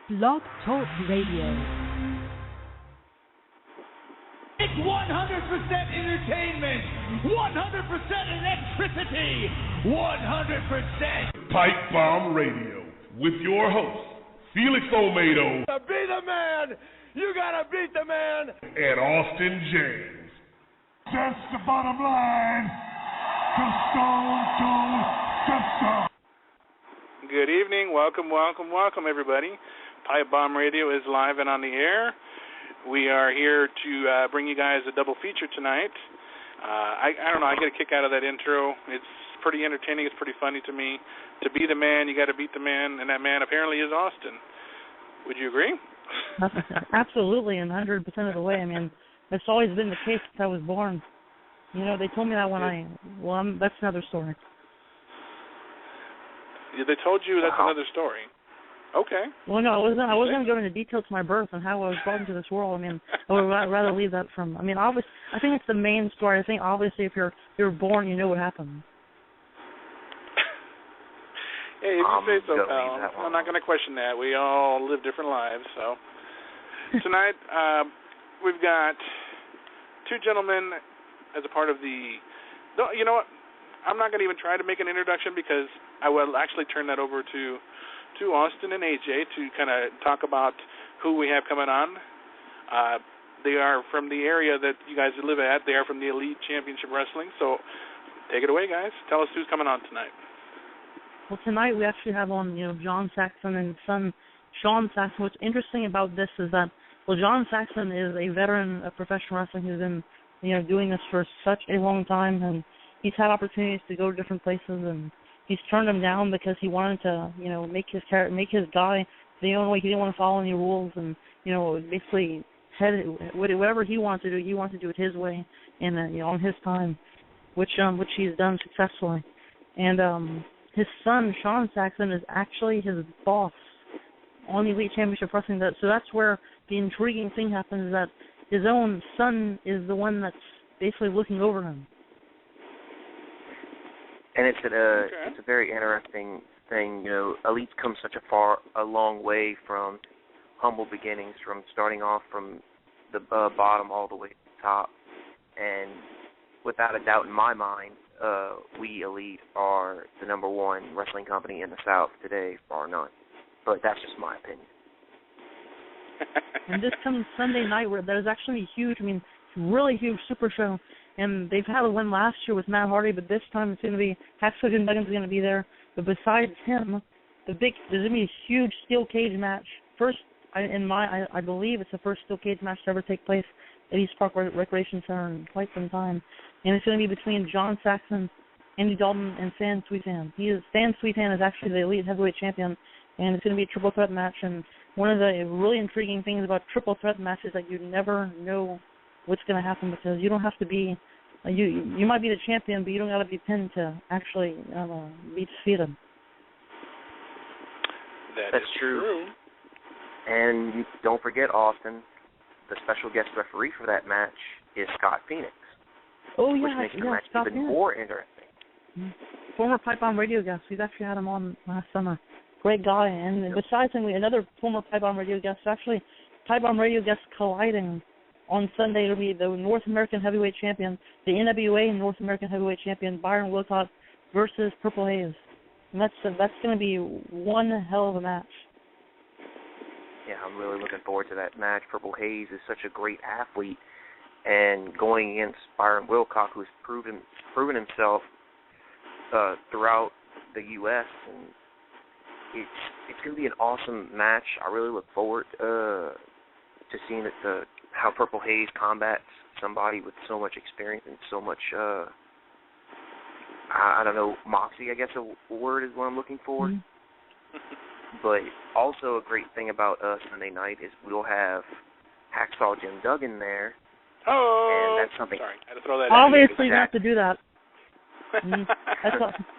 Blog Talk Radio. It's 100% entertainment, 100% electricity, 100% Pipebomb Radio with your host, Felix Olmedo. To be the man, you gotta beat the man. And Austin James. That's the bottom line. From stone to stone. Good evening. Welcome, everybody. Pipebomb Radio is live and on the air. We are here to bring you guys a double feature tonight. I don't know, I get a kick out of that intro. It's pretty entertaining. It's pretty funny to me. To be the man, you got to beat the man, and that man apparently is Austin. Would you agree? Absolutely, and 100% of the way. I mean, it's always been the case since I was born. You know, they told me that when that's another story. Yeah, they told you that's another story. Okay. Well, no, I wasn't going to go into detail to my birth and how I was brought into this world. I mean, I would rather leave that from. I mean, I think it's the main story. I think obviously if you're born, you know what happened. Hey, if you say so, pal. I'm not going to question that. We all live different lives. So tonight we've got two gentlemen as a part of the. You know what? I'm not going to even try to make an introduction because I will actually turn that over to Austin and AJ to kind of talk about who we have coming on. They are from the area that you guys live at. They are from the Elite Championship Wrestling. So take it away, guys. Tell us who's coming on tonight. Well, tonight we actually have on, John Saxon and his son, Sean Saxon. What's interesting about this is that, John Saxon is a veteran of professional wrestling who's been, doing this for such a long time, and he's had opportunities to go to different places, and he's turned them down because he wanted to, make his guy the own way. He didn't want to follow any rules, and basically whatever he wanted to do, he wanted to do it his way and on his time, which he's done successfully. And his son Sean Saxon is actually his boss on the Elite Championship Wrestling. So that's where the intriguing thing happens, is that his own son is the one that's basically looking over him. And it's a very interesting thing. Elite's come such a long way from humble beginnings, from starting off from the bottom all the way to the top. And without a doubt in my mind, we Elite are the number one wrestling company in the South today, bar none. But that's just my opinion. And this coming Sunday night, where there's actually a huge, really huge super show. And they've had a win last year with Matt Hardy, but this time it's going to be Hacksaw Jim Duggan's going to be there. But besides him, there's going to be a huge steel cage match. First, I believe it's the first steel cage match to ever take place at East Park Recreation Center in quite some time. And it's going to be between John Saxon, Andy Dalton, and Stan Sweetan. Stan Sweetan is actually the Elite Heavyweight Champion, and it's going to be a triple threat match. And one of the really intriguing things about triple threat matches is that you never know what's going to happen, because you don't have to be, you might be the champion, but you don't got to be pinned to actually be defeated. That's true. And don't forget, Austin, the special guest referee for that match is Scott Phoenix. Oh, yeah. Which makes the match Scott even Phoenix. more interesting. Mm-hmm. Former Pipebomb Radio guest. We've actually had him on last summer. Great guy. And besides him, another former Pipebomb Radio guest. Actually, Pipebomb Radio guests colliding on Sunday. It'll be the North American Heavyweight Champion, the NWA North American Heavyweight Champion, Byron Wilcott, versus Purple Haze. And that's going to be one hell of a match. Yeah, I'm really looking forward to that match. Purple Haze is such a great athlete, and going against Byron Wilcott, who's proven himself throughout the U.S., and it's going to be an awesome match. I really look forward to seeing how Purple Haze combats somebody with so much experience and so much, I don't know, moxie, I guess a word is what I'm looking for. Mm-hmm. But also a great thing about Sunday night is we'll have Hacksaw Jim Duggan there. Oh, and that's something. Sorry, I had to throw that obviously, you have to do that.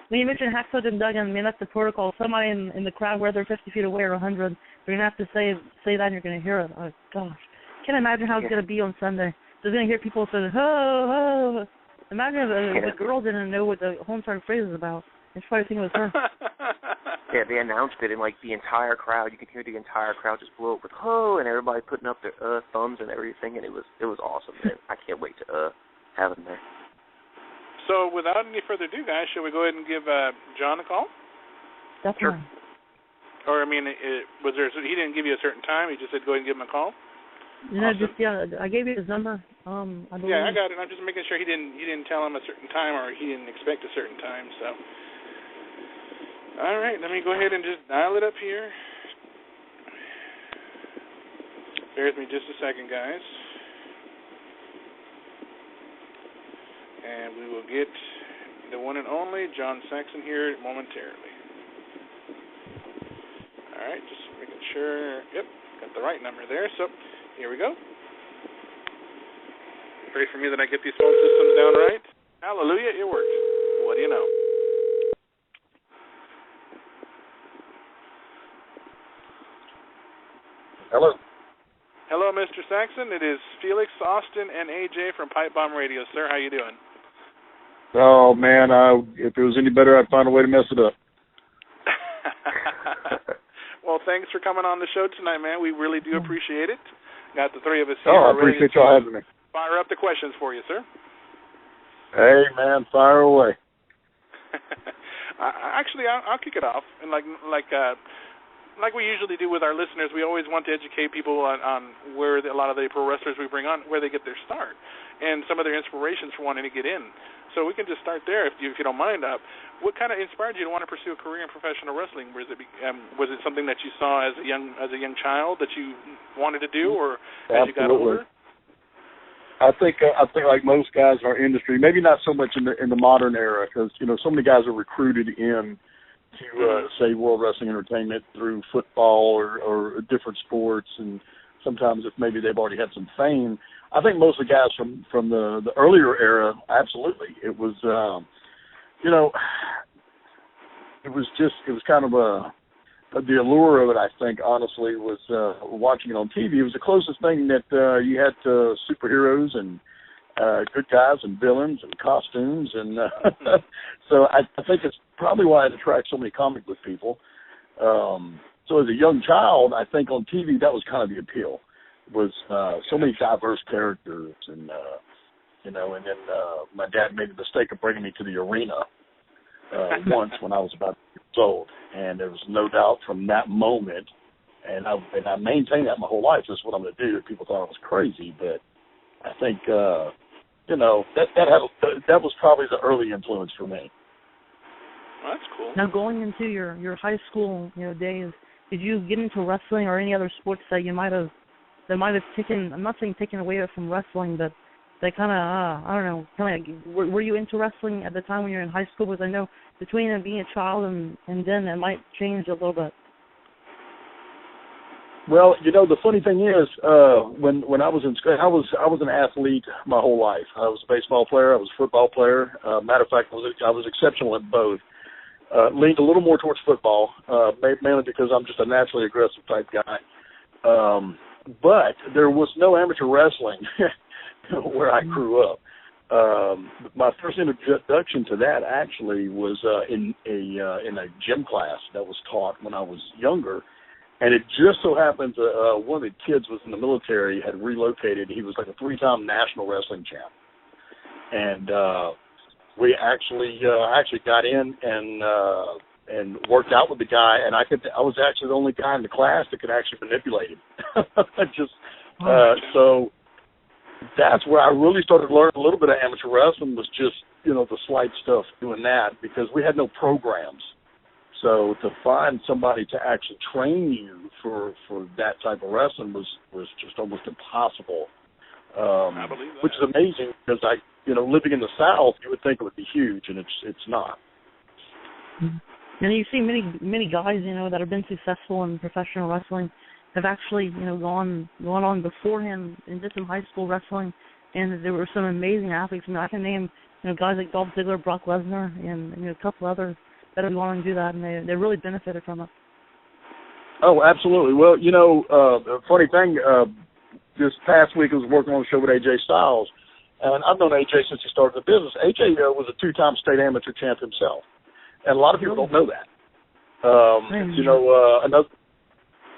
When you mention Hacksaw Jim Duggan, that's the protocol. Somebody in the crowd, whether 50 feet away or 100, you're going to have to say that and you're going to hear it. Oh, gosh. Can't imagine how it's going to be on Sunday. They're going to hear people say, ho, ho. Imagine if the girl didn't know what the home start phrase is about. It's probably thinking it was her. Yeah, they announced it, and like the entire crowd, you could hear the entire crowd just blow up with "oh," and everybody putting up their thumbs and everything, and it was awesome. Man. I can't wait to have him there. So, without any further ado, guys, should we go ahead and give John a call? Definitely. Sure. Or I mean, was there? He didn't give you a certain time. He just said go ahead and give him a call. Awesome. I gave you his number. I believe. Yeah, I got it. I'm just making sure he didn't tell him a certain time, or he didn't expect a certain time. So, all right, let me go ahead and just dial it up here. Bear with me just a second, guys, and we will get the one and only John Saxon here momentarily. All right, just making sure. Yep, got the right number there. So, here we go. Pray for me that I get these phone systems down right. Hallelujah, it worked. What do you know? Hello. Hello, Mr. Saxon. It is Felix, Austin, and AJ from Pipebomb Radio. Sir, how you doing? Oh, man, if it was any better, I'd find a way to mess it up. Well, thanks for coming on the show tonight, man. We really do appreciate it. Got the three of us here. Oh, I appreciate y'all having me. Fire up the questions for you, sir. Hey, man, fire away. Actually, I'll kick it off. And like we usually do with our listeners, we always want to educate people on where a lot of the pro wrestlers we bring on, where they get their start, and some of their inspirations for wanting to get in. So we can just start there, if you don't mind. What kind of inspired you to want to pursue a career in professional wrestling? Was it something that you saw as a young child that you wanted to do, or as you got older? I think like most guys in our industry, maybe not so much in the modern era, because so many guys are recruited in to say World Wrestling Entertainment through football or different sports, and sometimes if maybe they've already had some fame. I think most of the guys from the earlier era, absolutely. It was it was kind of the allure of it, I think, honestly, was watching it on TV. It was the closest thing that you had to superheroes and good guys and villains and costumes. And so I think it's probably why it attracts so many comic book people. So as a young child, I think on TV that was kind of the appeal, was so many diverse characters. And, and then my dad made the mistake of bringing me to the arena once when I was about 6 years old. And there was no doubt from that moment, and I maintained that my whole life. This is what I'm going to do. People thought I was crazy, but I think that was probably the early influence for me. Well, that's cool. Now, going into your high school days, did you get into wrestling or any other sports that might have taken? I'm not saying taken away from wrestling, but they kind of were you into wrestling at the time when you were in high school? Because I know between being a child and then it might change a little bit. Well, the funny thing is, when I was in school, I was an athlete my whole life. I was a baseball player. I was a football player. Matter of fact, I was exceptional at both. Leaned a little more towards football, mainly because I'm just a naturally aggressive type guy. But there was no amateur wrestling where I grew up. My first introduction to that actually was in a gym class that was taught when I was younger, and it just so happens one of the kids was in the military, had relocated. He was like a 3-time national wrestling champ, and we actually got in and worked out with the guy, and I was actually the only guy in the class that could actually manipulate him. So that's where I really started learning a little bit of amateur wrestling, was just, the slight stuff, doing that, because we had no programs. So to find somebody to actually train you for that type of wrestling was just almost impossible. I believe that. Which is amazing, because living in the South, you would think it would be huge, and it's not. And you see many guys, that have been successful in professional wrestling have actually, gone on beforehand and did some high school wrestling, and there were some amazing athletes. I can name, guys like Dolph Ziggler, Brock Lesnar, and a couple others that have gone and do that, and they really benefited from it. Oh, absolutely. Well, a funny thing, this past week I was working on a show with AJ Styles, and I've known AJ since he started the business. AJ was a 2-time state amateur champ himself, and a lot of people don't know that.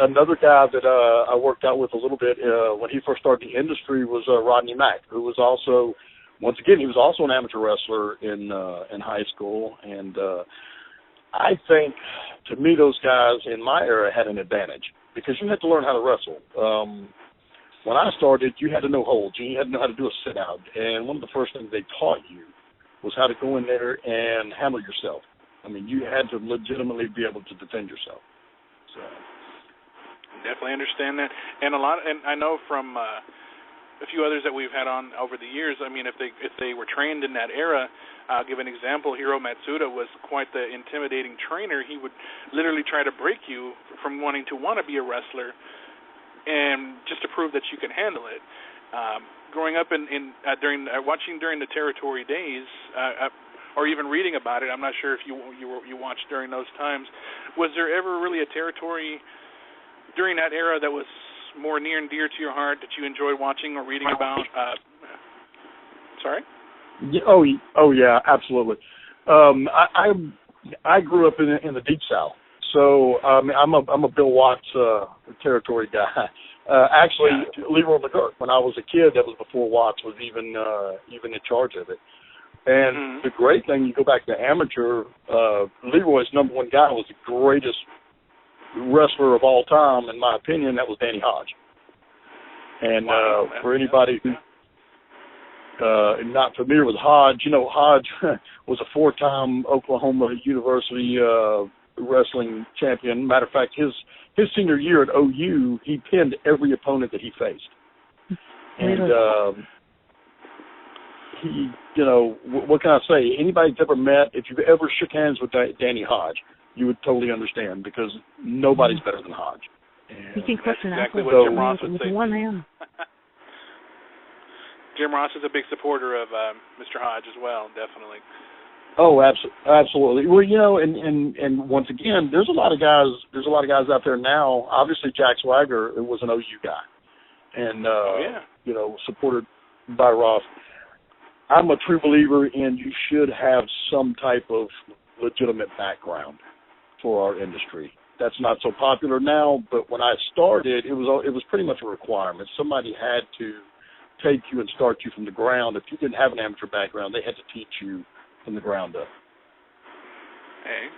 Another guy that I worked out with a little bit when he first started the industry was Rodney Mack, who was also, once again, he was also an amateur wrestler in high school. And I think, to me, those guys in my era had an advantage because you had to learn how to wrestle. When I started, you had to know holds. You had to know how to do a sit-out. And one of the first things they taught you was how to go in there and handle yourself. I mean, you had to legitimately be able to defend yourself. So, definitely understand that. And I know from a few others that we've had on over the years, I mean, if they were trained in that era, I'll give an example. Hiro Matsuda was quite the intimidating trainer. He would literally try to break you from wanting to want to be a wrestler, and just to prove that you can handle it. Growing up watching during the territory days, or even reading about it, I'm not sure if you watched during those times. Was there ever really a territory during that era that was more near and dear to your heart that you enjoyed watching or reading about? Sorry? Yeah, oh yeah, absolutely. I grew up in the Deep South. So I'm a Bill Watts territory guy. Actually, Leroy McGurk, when I was a kid, that was before Watts was even in charge of it. And the great thing, you go back to amateur, Leroy's number one guy was the greatest wrestler of all time, in my opinion. That was Danny Hodge. And for anybody who not familiar with Hodge, Hodge was a 4-time Oklahoma University wrestling champion. Matter of fact, his senior year at OU, he pinned every opponent that he faced. And he, what can I say? Anybody that's ever met, if you've ever shook hands with Danny Hodge, you would totally understand because nobody's better than Hodge. You can crush an exactly apple what Jim Ross would with say. one hand. Jim Ross is a big supporter of Mr. Hodge as well, definitely. Oh, absolutely. Well, and once again, there's a lot of guys out there now. Obviously, Jack Swagger was an OU guy, and supported by Ross. I'm a true believer in you should have some type of legitimate background for our industry. That's not so popular now, but when I started, it was pretty much a requirement. Somebody had to take you and start you from the ground. If you didn't have an amateur background, they had to teach you from the ground up. Hey,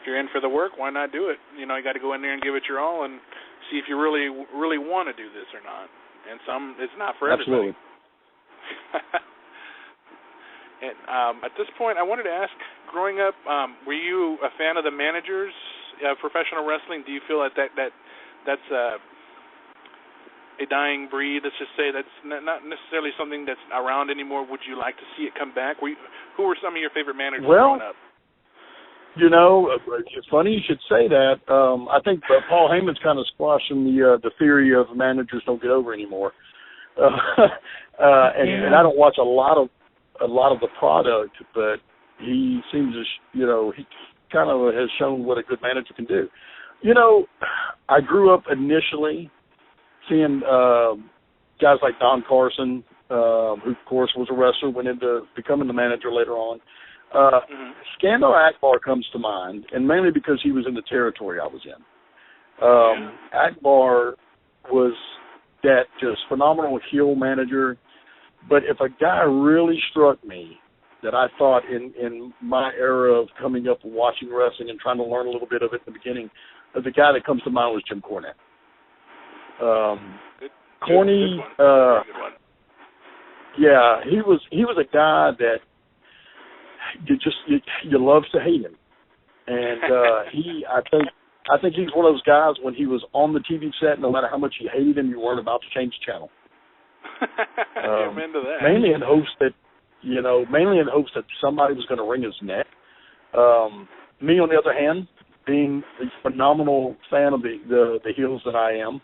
if you're in for the work, why not do it? You got to go in there and give it your all and see if you really want to do this or not. And it's not for everybody. Absolutely. And at this point, I wanted to ask, growing up, were you a fan of the managers of professional wrestling? Do you feel that's a dying breed? Let's just say that's not necessarily something that's around anymore. Would you like to see it come back? Who were some of your favorite managers growing up? It's funny you should say that. I think Paul Heyman's kind of squashing the theory of managers don't get over anymore. And I don't watch a lot of the product, but he seems to, he kind of has shown what a good manager can do. I grew up initially seeing guys like Don Carson, who of course was a wrestler, went into becoming the manager later on. Skandar Akbar comes to mind, and mainly because he was in the territory I was in. Akbar was that just phenomenal heel manager, but if a guy really struck me that I thought in my era of coming up and watching wrestling and trying to learn a little bit of it in the beginning, the guy that comes to mind was Jim Cornette. Corny, he was a guy that you love to hate him, and I think he's one of those guys when he was on the TV set, no matter how much you hated him, you weren't about to change the channel. I'm into that. Mainly in hopes that somebody was going to wring his neck. Me, on the other hand, being a phenomenal fan of the heels that I am,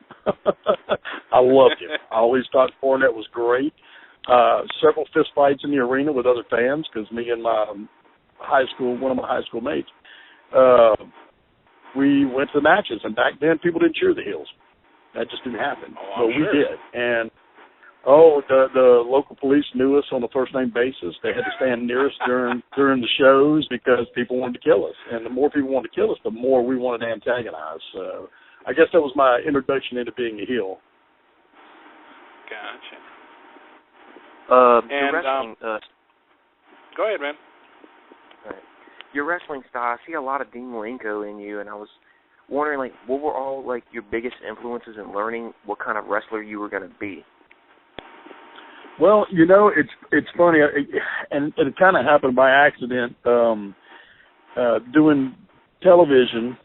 I loved him. I always thought Cornette was great. Several fist fights in the arena with other fans because me and one of my high school mates, we went to the matches, and back then people didn't cheer the heels. That just didn't happen. But we did. And Oh, the local police knew us on a first-name basis. They had to stand near us during the shows because people wanted to kill us. And the more people wanted to kill us, the more we wanted to antagonize. So I guess that was my introduction into being a heel. Gotcha. Your wrestling, go ahead, man. Right. Your wrestling style, I see a lot of Dean Malenko in you, and I was wondering, like, what were all, like, your biggest influences in learning what kind of wrestler you were going to be? Well, you know, it's funny, and it kind of happened by accident. Doing television,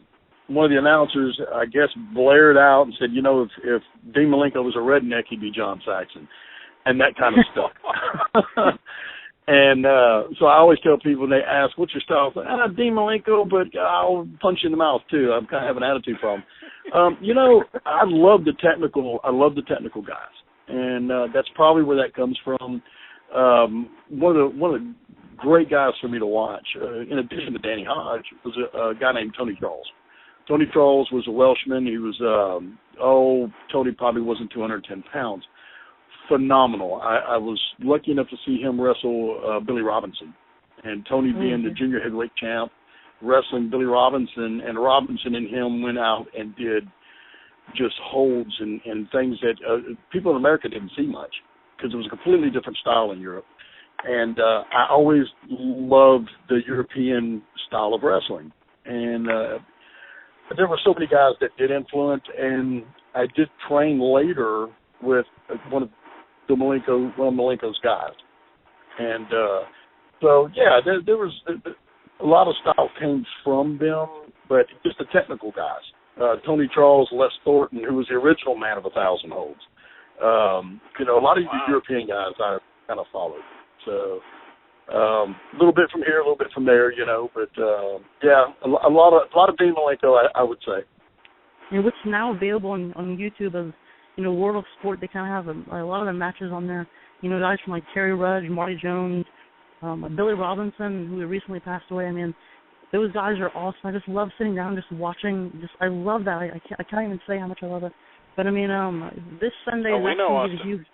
one of the announcers, I guess, blared out and said, you know, if Dean Malenko was a redneck, he'd be John Saxon. And that kind of stuck. And so I always tell people, when they ask, what's your style? I say, Dean Malenko, but I'll punch you in the mouth, too. I kind of have an attitude problem. You know, I love the technical guys. And that's probably where that comes from. One of the great guys for me to watch, in addition to Danny Hodge, was a guy named Tony Charles. Tony Charles was a Welshman. He was, Tony probably wasn't 210 pounds. Phenomenal. I was lucky enough to see him wrestle Billy Robinson. And Tony being the junior heavyweight champ, wrestling Billy Robinson, and Robinson and him went out and did just holds and things that people in America didn't see much because it was a completely different style in Europe. And I always loved the European style of wrestling. And there were so many guys that did influence, and I did train later with one of Malenko's guys. And so, yeah, there was a lot of style came from them, but just the technical guys. Tony Charles, Les Thornton, who was the original man of 1,000 holds. You know, a lot of the European guys I kind of followed. So a little bit from here, a little bit from there, you know. But yeah, a lot of Dean Malenko, I would say. And what's now available on YouTube is, you know, World of Sport. They kind of have a lot of the matches on there. You know, guys from like Terry Rudge, Marty Jones, Billy Robinson, who recently passed away. I mean, those guys are awesome. I just love sitting down, just watching. I love that. I can't even say how much I love it. But I mean, this Sunday is actually the huge.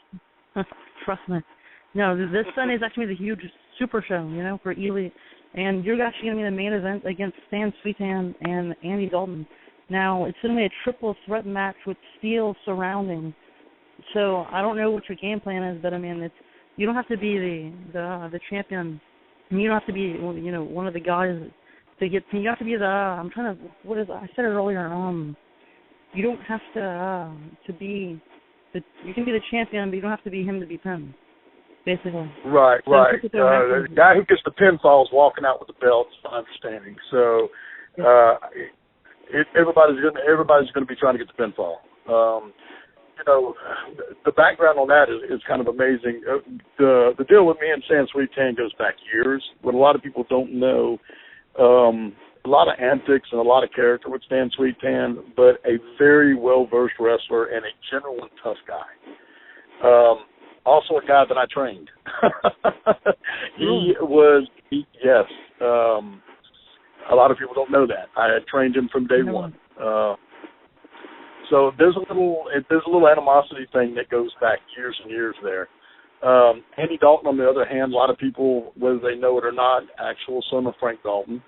Trust me. No, this Sunday is actually the huge super show. You know, for Ely, and you're actually going to be the main event against Stan Sweetan and Andy Dalton. Now it's going to be a triple threat match with steel surrounding. So I don't know what your game plan is, but I mean, you don't have to be the champion. And you don't have to be, you know, one of the guys. You have to be I said it earlier, you don't have to be, you can be the champion, but you don't have to be him to be pinned, basically. Right. The guy who gets the pinfall is walking out with the belt, is my understanding. So everybody's going to be trying to get the pinfall. You know, the background on that is kind of amazing. The deal with me and Stan Sweetan goes back years. What a lot of people don't know, a lot of antics and a lot of character with Stan Sweetan, but a very well-versed wrestler and a genuine tough guy. Also a guy that I trained. Yes. A lot of people don't know that. I had trained him from day one. So there's a little animosity thing that goes back years and years there. Andy Dalton, on the other hand, a lot of people, whether they know it or not, actual son of Frank Dalton,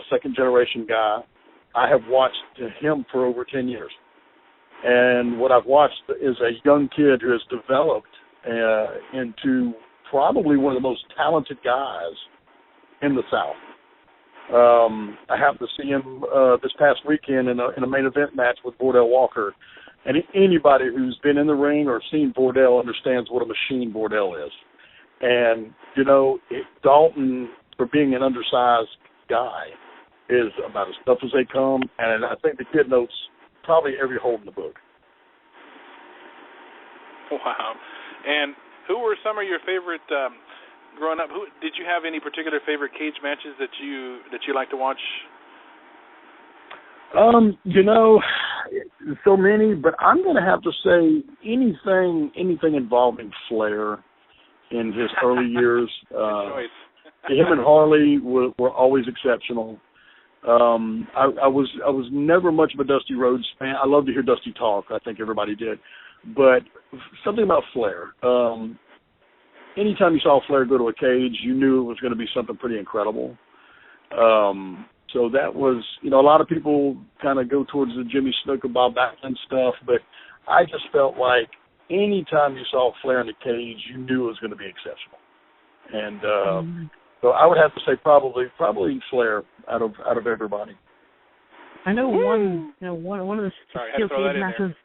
second-generation guy. I have watched him for over 10 years. And what I've watched is a young kid who has developed into probably one of the most talented guys in the South. I happened to see him this past weekend in a main event match with Bordell Walker. And anybody who's been in the ring or seen Bordell understands what a machine Bordell is. And, you know, Dalton, for being an undersized guy, is about as tough as they come. And I think the kid knows probably every hole in the book. Wow. And who were some of your favorite growing up? Did you have any particular favorite cage matches that you like to watch? You know, so many, but I'm going to have to say anything involving Flair in his early years. Him and Harley were always exceptional. I was never much of a Dusty Rhodes fan. I love to hear Dusty talk. I think everybody did. but something about Flair. Anytime you saw Flair go to a cage, you knew it was going to be something pretty incredible. So that was, a lot of people kind of go towards the Jimmy Snuka, Bob Backlund stuff, but I just felt like anytime you saw Flair in the cage, you knew it was going to be exceptional. And so I would have to say probably Flair out of everybody. I know one of the steel cage matches.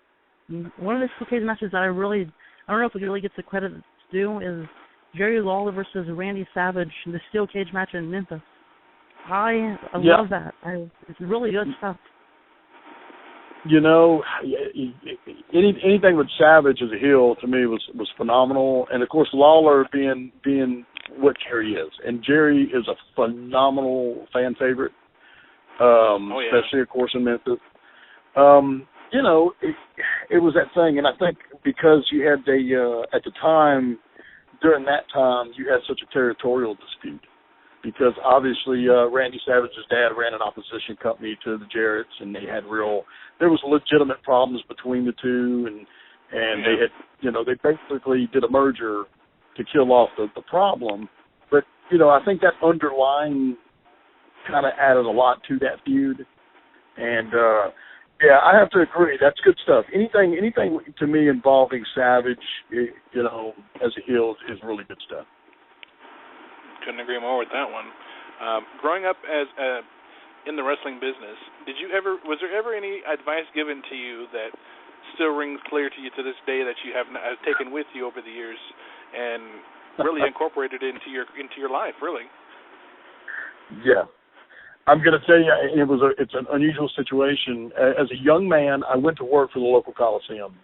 One of the steel cage matches that I don't know if it really gets the credit it's due is Jerry Lawler versus Randy Savage in the steel cage match in Memphis. I love that. It's really good stuff. Anything with Savage as a heel to me was phenomenal, and of course Lawler being what Jerry is, and Jerry is a phenomenal fan favorite, especially of course in Memphis. It was that thing, and I think because you had at the time, during that time, you had such a territorial dispute. Because obviously Randy Savage's dad ran an opposition company to the Jarretts, and there was legitimate problems between the two, and they had, they basically did a merger to kill off the problem. But, I think that underlying kind of added a lot to that feud. And, I have to agree. That's good stuff. Anything to me involving Savage, as a heel is really good stuff. Couldn't agree more with that one. Growing up as in the wrestling business, was there ever any advice given to you that still rings clear to you to this day that you have taken with you over the years and really incorporated into your life, really? Yeah. I'm going to tell you, it's an unusual situation. As a young man, I went to work for the local Coliseum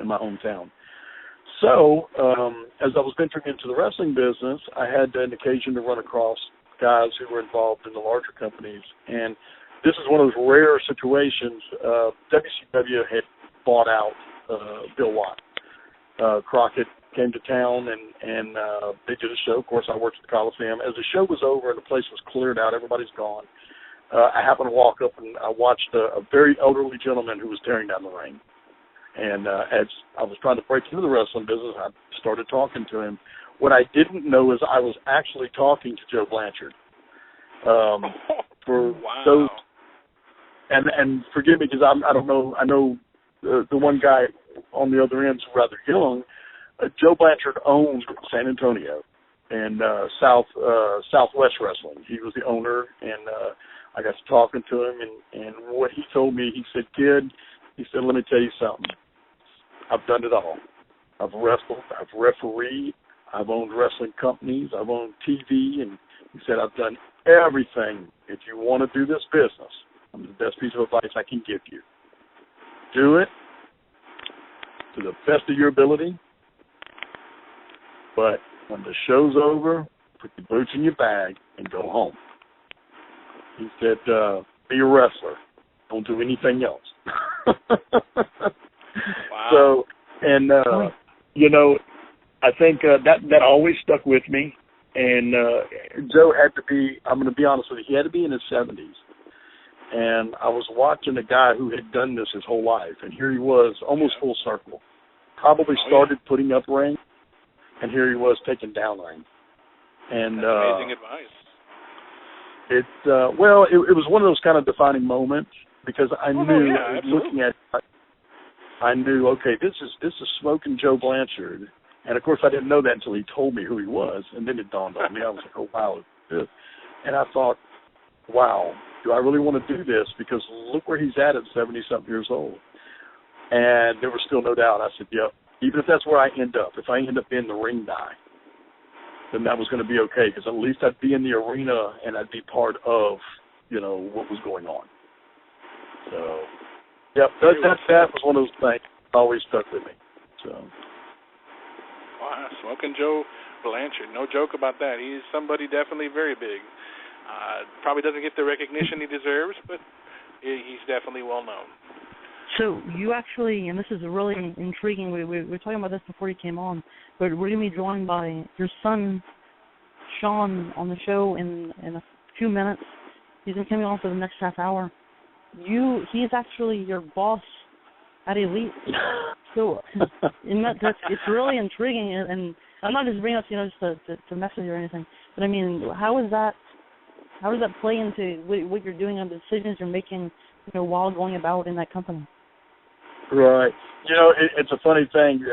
in my hometown. So, as I was venturing into the wrestling business, I had an occasion to run across guys who were involved in the larger companies. And this is one of those rare situations. WCW had bought out Bill Watt. Crockett came to town, and they did a show. Of course, I worked at the Coliseum. As the show was over and the place was cleared out, everybody's gone, I happened to walk up, and I watched a very elderly gentleman who was tearing down the ring. And as I was trying to break into the wrestling business, I started talking to him. What I didn't know is I was actually talking to Joe Blanchard. Those, and forgive me because I don't know. I know the one guy on the other end is rather young. Joe Blanchard owned San Antonio and Southwest Wrestling. He was the owner, and I got to talking to him. And what he told me, he said, "Kid," he said, "let me tell you something. I've done it all. I've wrestled, I've refereed, I've owned wrestling companies, I've owned TV," and he said, "I've done everything. If you want to do this business, I'm the best piece of advice I can give you. Do it to the best of your ability, but when the show's over, put your boots in your bag and go home." He said, "Be a wrestler. Don't do anything else." Wow. So, and I think that always stuck with me. And Joe had to be, I'm going to be honest with you, he had to be in his 70s. And I was watching a guy who had done this his whole life, and here he was, almost full circle. Probably started putting up ring, and here he was taking down ring. And that's amazing advice. It was one of those kind of defining moments because I knew, looking at it, I knew, okay, this is smoking Joe Blanchard. And, of course, I didn't know that until he told me who he was, and then it dawned on me. I was like, oh, wow, this. And I thought, wow, do I really want to do this? Because look where he's at 70-something years old. And there was still no doubt. I said, yep, even if that's where I end up, if I end up being the ring guy, then that was going to be okay, because at least I'd be in the arena and I'd be part of, what was going on. So, yep, that was one of those things that always stuck with me. So. Wow, smoking Joe Blanchard, no joke about that. He's somebody definitely very big. Probably doesn't get the recognition he deserves, but he's definitely well known. So you actually, and this is really intriguing, we were talking about this before you came on, but we're going to be joined by your son, Sean, on the show in a few minutes. He's going to come on for the next half hour. He is actually your boss at Elite. So, it's really intriguing, and I'm not just bringing up, just to mess with you or anything, but I mean, how does that play into what you're doing on the decisions you're making, while going about in that company? Right. It's a funny thing.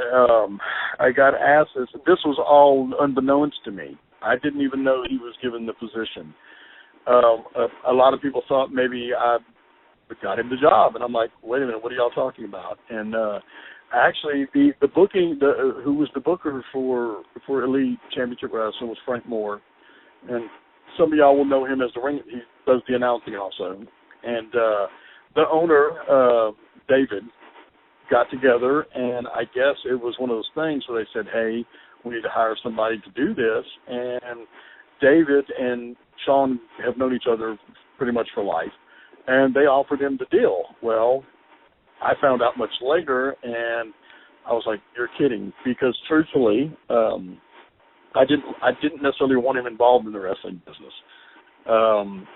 I got asked this. This was all unbeknownst to me. I didn't even know he was given the position. A lot of people thought maybe I got him the job, and I'm like, wait a minute, what are y'all talking about? And actually, the booking, who was the booker for Elite Championship Wrestling was Frank Moore, and some of y'all will know him as the ring. He does the announcing also, and the owner, David, got together, and I guess it was one of those things where they said, hey, we need to hire somebody to do this, and David and Sean have known each other pretty much for life, and they offered him the deal. Well, I found out much later, and I was like, you're kidding, because truthfully, I didn't necessarily want him involved in the wrestling business.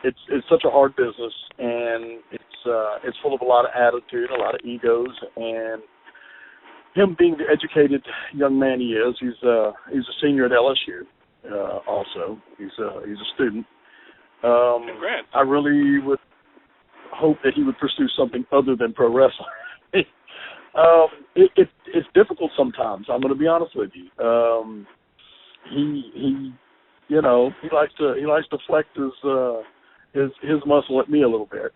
It's such a hard business, and it's full of a lot of attitude, a lot of egos, and him being the educated young man he is, he's a senior at LSU. Also, he's a student. Congrats. I really would hope that he would pursue something other than pro wrestling. It's difficult sometimes. I'm going to be honest with you. He likes to flex his muscle at me a little bit.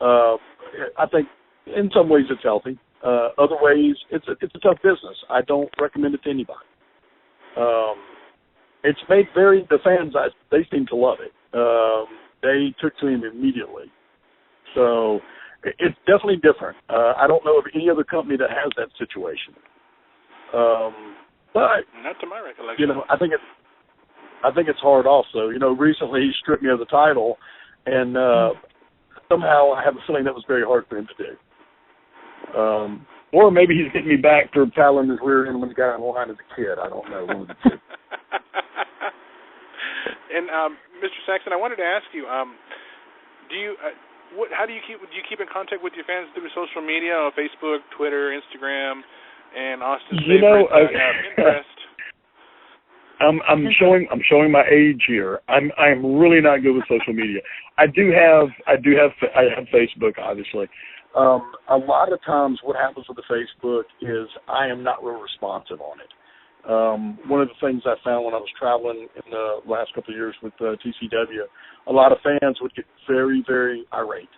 I think in some ways it's healthy. Other ways it's a tough business. I don't recommend it to anybody. It's made the fans, they seem to love it. They took to him immediately. So it's definitely different. I don't know of any other company that has that situation. But not to my recollection. I think it's hard also. Recently he stripped me of the title, and somehow I have a feeling that was very hard for him to do. Or maybe he's getting me back for paddling his rear end when he got in line as a kid. I don't know. One of the two. And Mr. Saxon, I wanted to ask you, do you keep in contact with your fans through social media, Facebook, Twitter, Instagram, and Austin's favorite, Pinterest? I'm showing my age here. I'm really not good with social media. I have Facebook, obviously. A lot of times what happens with the Facebook is I am not real responsive on it. One of the things I found when I was traveling in the last couple of years with TCW, a lot of fans would get very, very irate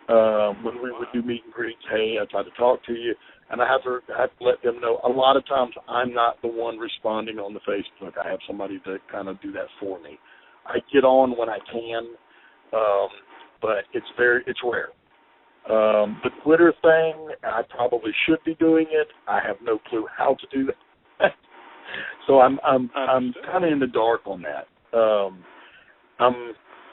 when we would do meet and greets. Hey, I tried to talk to you, and I have to let them know. A lot of times I'm not the one responding on the Facebook. I have somebody to kind of do that for me. I get on when I can, but it's rare. The Twitter thing, I probably should be doing it. I have no clue how to do that. So I'm kind of in the dark on that.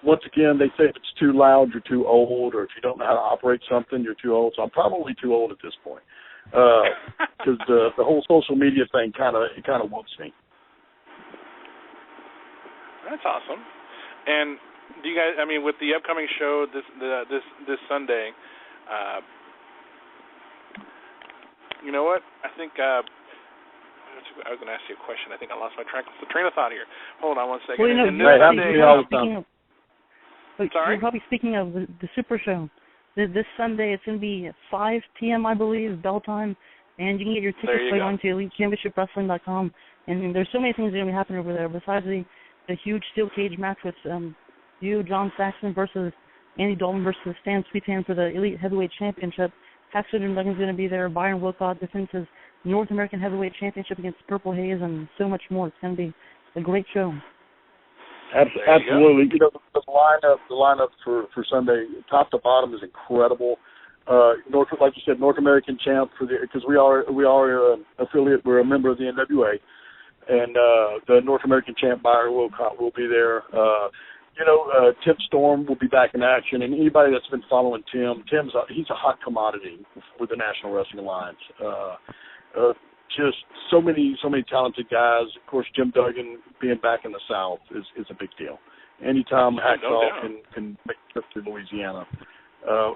Once again, they say if it's too loud, you're too old, or if you don't know how to operate something, you're too old. So I'm probably too old at this point because the whole social media thing kind of whoops me. That's awesome. And do you guys? I mean, with the upcoming show this Sunday, you know what? I think. I was going to ask you a question. I think I lost my train of thought here. Hold on one second. Well, you're probably speaking of the Super Show. This Sunday, it's going to be at 5 p.m., I believe, bell time, and you can get your tickets by going to EliteChampionshipWrestling.com. And there's so many things that are going to be happening over there. Besides the huge steel cage match with you, John Saxon, versus Andy Dalton versus Stan Sweetan for the Elite Heavyweight Championship. Paxton Duggan's going to be there. Byron Wilcott defends his North American Heavyweight Championship against Purple Haze, and so much more. It's going to be a great show. Absolutely. The lineup for Sunday, top to bottom, is incredible. Like you said, North American champ because we are an affiliate. We're a member of the NWA, and the North American champ Byron Wilcott will be there. Tim Storm will be back in action, and anybody that's been following he's a hot commodity with the National Wrestling Alliance. Just so many talented guys. Of course, Jim Duggan being back in the South is a big deal. Anytime Hacksaw can make a trip to Louisiana.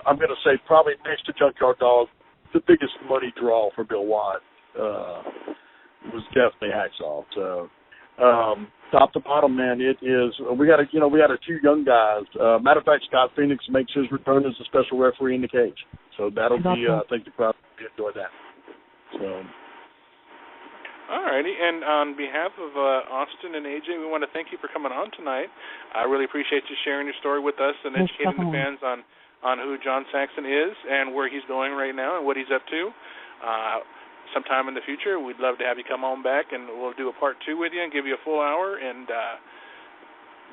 I'm going to say probably next to Junkyard Dog, the biggest money draw for Bill Watt was definitely Hacksaw. So top to bottom, man, it is. We got a few young guys. Matter of fact, Scott Phoenix makes his return as a special referee in the cage. So that'll be. I think the crowd will enjoy that. So. All righty, and on behalf of Austin and AJ, we want to thank you for coming on tonight. I really appreciate you sharing your story with us and educating the fans on who John Saxon is and where he's going right now and what he's up to. Sometime in the future, we'd love to have you come on back, and we'll do a part 2 with you and give you a full hour and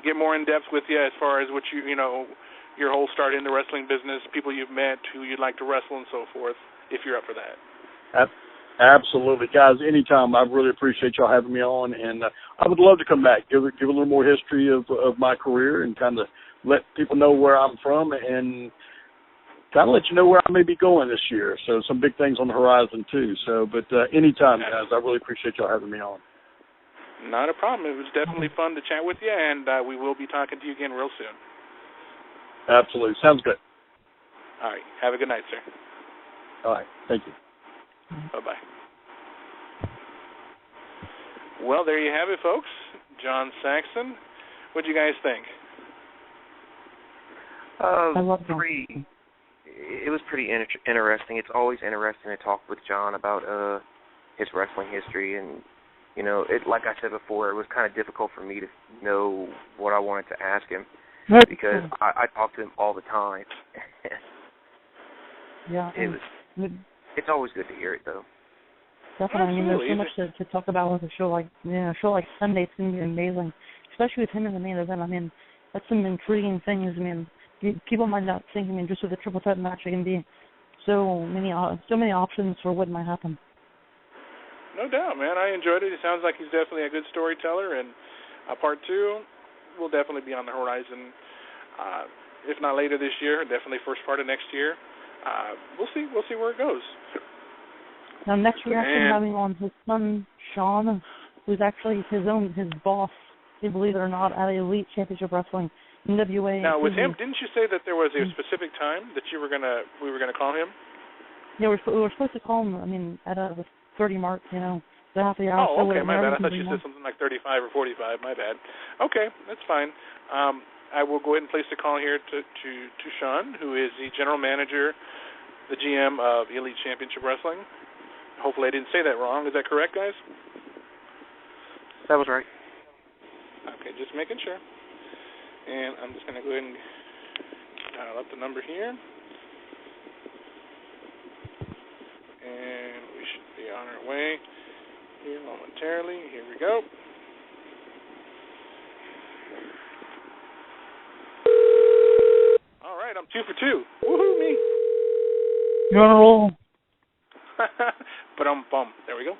get more in depth with you as far as what your whole start in the wrestling business, people you've met, who you'd like to wrestle, and so forth. If you're up for that. Absolutely, guys. Anytime. I really appreciate y'all having me on, and I would love to come back, give a little more history of my career, and kind of let people know where I'm from, and kind of let you know where I may be going this year. So some big things on the horizon too. So, but anytime, guys. I really appreciate y'all having me on. Not a problem. It was definitely fun to chat with you, and we will be talking to you again real soon. Absolutely. Sounds good. All right. Have a good night, sir. All right. Thank you. Bye-bye. Well, there you have it, folks. John Saxon. What do you guys think? I love it was pretty interesting. It's always interesting to talk with John about his wrestling history, and like I said before, it was kind of difficult for me to know what I wanted to ask him because I talk to him all the time. Yeah. It's always good to hear it, though. Definitely. I mean, there's so much to talk about with a show like Sunday. It's going to be amazing, especially with him in the main event. I mean, that's some intriguing things. I mean, people might not think. I mean, just with a triple threat match, there can be so many options for what might happen. No doubt, man. I enjoyed it. It sounds like he's definitely a good storyteller, and part 2 will definitely be on the horizon. If not later this year, definitely first part of next year. We'll see where it goes. Now, next we're actually having on his son, Sean, who's actually his boss, believe it or not, at Elite Championship Wrestling, NWA. Now, with him, didn't you say that there was a specific time that we were gonna call him? Yeah, we were supposed to call him, I mean, at the 30 mark, the half the hour. Oh, okay, my bad. I thought you said something like 35 or 45. My bad. Okay, that's fine. I will go ahead and place the call here to Sean, who is the general manager, the GM of Elite Championship Wrestling. Hopefully I didn't say that wrong. Is that correct, guys? That was right. Okay, just making sure. And I'm just going to go ahead and dial up the number here. And we should be on our way here momentarily. Here we go. All right, I'm 2 for 2. Woohoo, me. You're on a roll. Bum. There we go.